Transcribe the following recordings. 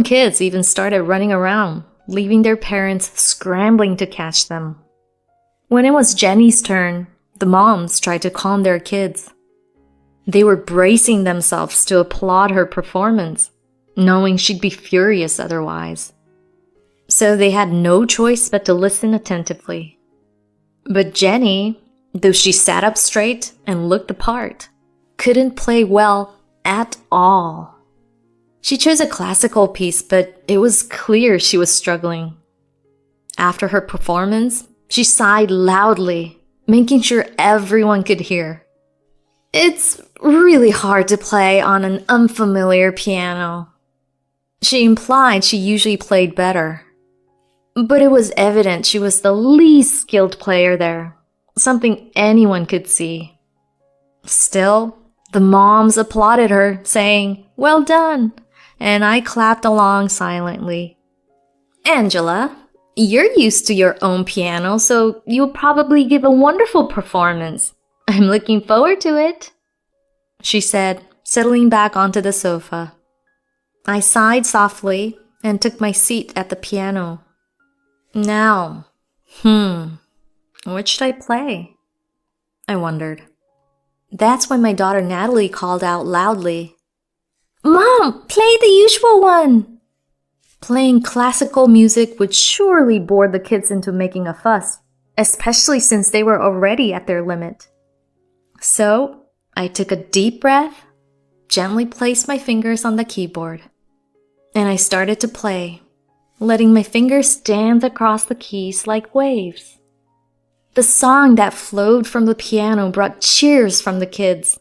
Kids even started running around, leaving their parents scrambling to catch them. When it was Jenny's turn, the moms tried to calm their kids. They were bracing themselves to applaud her performance, knowing she'd be furious otherwise. So they had no choice but to listen attentively. But Jenny, though she sat up straight and looked the part, couldn't play well at all. She chose a classical piece, but it was clear she was struggling. After her performance, she sighed loudly, making sure everyone could hear. "It's really hard to play on an unfamiliar piano." She implied she usually played better. But it was evident she was the least skilled player there, something anyone could see. Still, the moms applauded her, saying, "Well done," and I clapped along silently. "Angela, you're used to your own piano, so you'll probably give a wonderful performance. I'm looking forward to it," she said, settling back onto the sofa. I sighed softly and took my seat at the piano. Now, what should I play? I wondered. That's when my daughter Natalie called out loudly, "Mom, play the usual one!" Playing classical music would surely bore the kids into making a fuss, especially since they were already at their limit. So, I took a deep breath, gently placed my fingers on the keyboard, and I started to play, letting my fingers dance across the keys like waves. The song that flowed from the piano brought cheers from the kids.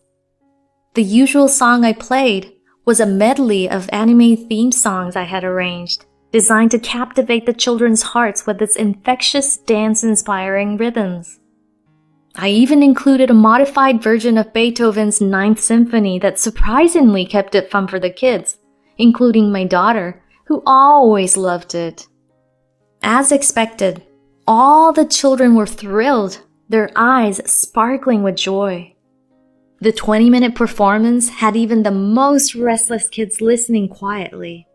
The usual song I played was a medley of anime theme songs I had arranged, designed to captivate the children's hearts with its infectious dance-inspiring rhythms. I even included a modified version of Beethoven's Ninth Symphony that surprisingly kept it fun for the kids, including my daughter, who always loved it. As expected, all the children were thrilled, their eyes sparkling with joy. The 20-minute performance had even the most restless kids listening quietly.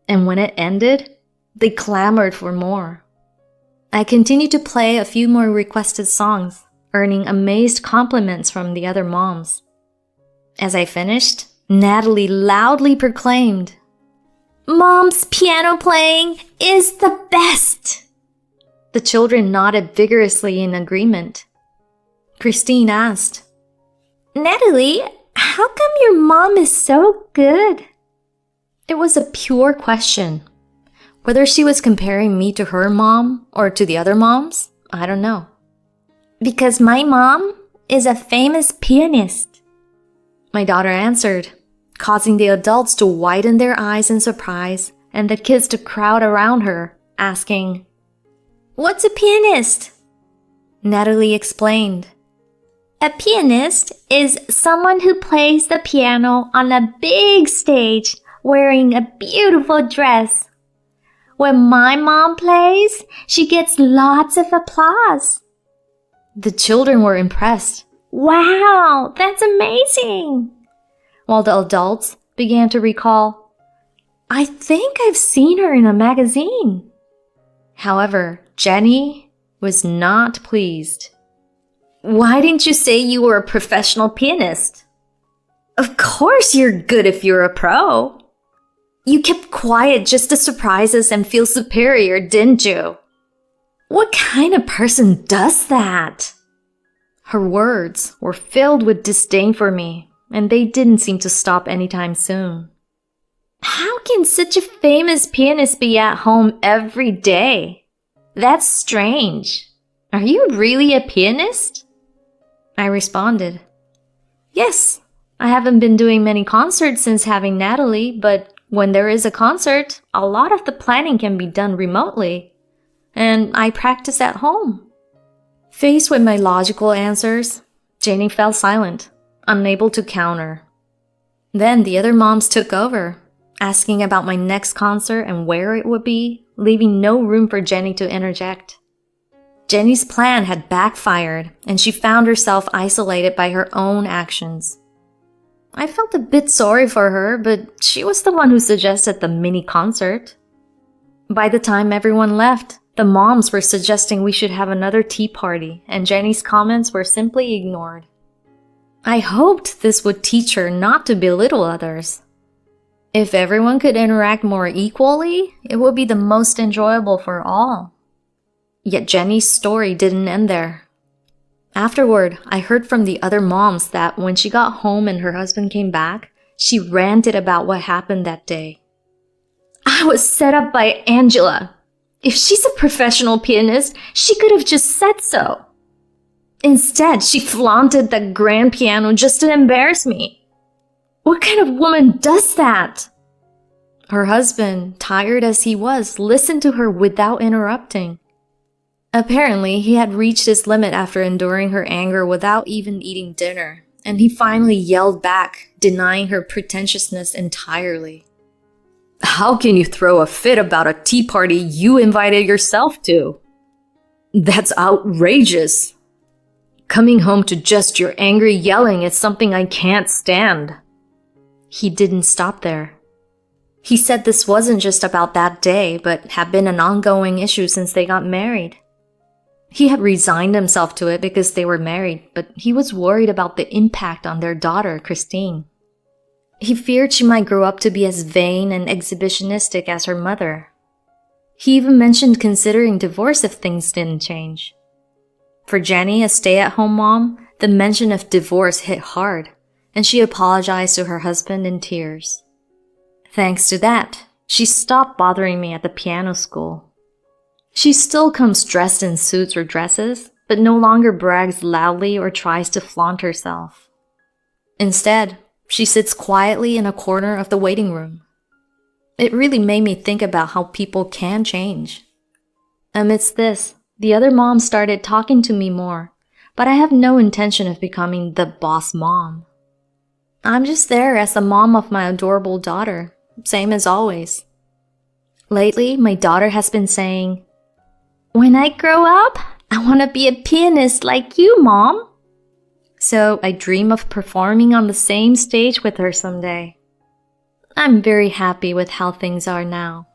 And when it ended, they clamored for more. I continued to play a few more requested songs, earning amazed compliments from the other moms. As I finished, Natalie loudly proclaimed, "Mom's piano playing is the best!" The children nodded vigorously in agreement. Christine asked, "Natalie, how come your mom is so good?" It was a pure question. Whether she was comparing me to her mom or to the other moms, I don't know. "Because my mom is a famous pianist," my daughter answered, causing the adults to widen their eyes in surprise and the kids to crowd around her, asking, "What's a pianist?" Natalie explained, "A pianist is someone who plays the piano on a big stage wearing a beautiful dress. When my mom plays, she gets lots of applause." The children were impressed. "Wow, that's amazing!" While the adults began to recall, "I think I've seen her in a magazine." However, Jenny was not pleased. "Why didn't you say you were a professional pianist? Of course you're good if you're a pro. You kept quiet just to surprise us and feel superior, didn't you? What kind of person does that?" Her words were filled with disdain for me, and they didn't seem to stop anytime soon. "How can such a famous pianist be at home every day? That's strange. Are you really a pianist?" I responded, "Yes, I haven't been doing many concerts since having Natalie, but when there is a concert, a lot of the planning can be done remotely, and I practice at home." Faced with my logical answers, Jenny fell silent, unable to counter. Then the other moms took over, asking about my next concert and where it would be, leaving no room for Jenny to interject. Jenny's plan had backfired, and she found herself isolated by her own actions. I felt a bit sorry for her, but she was the one who suggested the mini concert. By the time everyone left, the moms were suggesting we should have another tea party, and Jenny's comments were simply ignored. I hoped this would teach her not to belittle others. If everyone could interact more equally, it would be the most enjoyable for all. Yet Jenny's story didn't end there. Afterward, I heard from the other moms that when she got home and her husband came back, she ranted about what happened that day. I was set up by Angela. If she's a professional pianist, she could have just said so. Instead, she flaunted that grand piano just to embarrass me. What kind of woman does that? Her husband, tired as he was, listened to her without interrupting. Apparently, he had reached his limit after enduring her anger without even eating dinner, and he finally yelled back, denying her pretentiousness entirely. How can you throw a fit about a tea party you invited yourself to? That's outrageous. Coming home to just your angry yelling is something I can't stand. He didn't stop there. He said this wasn't just about that day, but had been an ongoing issue since they got married. He had resigned himself to it because they were married, but he was worried about the impact on their daughter, Christine. He feared she might grow up to be as vain and exhibitionistic as her mother. He even mentioned considering divorce if things didn't change. For Jenny, a stay-at-home mom, the mention of divorce hit hard, and she apologized to her husband in tears. Thanks to that, she stopped bothering me at the piano school. She still comes dressed in suits or dresses, but no longer brags loudly or tries to flaunt herself. Instead, she sits quietly in a corner of the waiting room. It really made me think about how people can change. Amidst this, the other moms started talking to me more, but I have no intention of becoming the boss mom. I'm just there as the mom of my adorable daughter, same as always. Lately, my daughter has been saying, "When I grow up, I want to be a pianist like you, Mom." So I dream of performing on the same stage with her someday. I'm very happy with how things are now.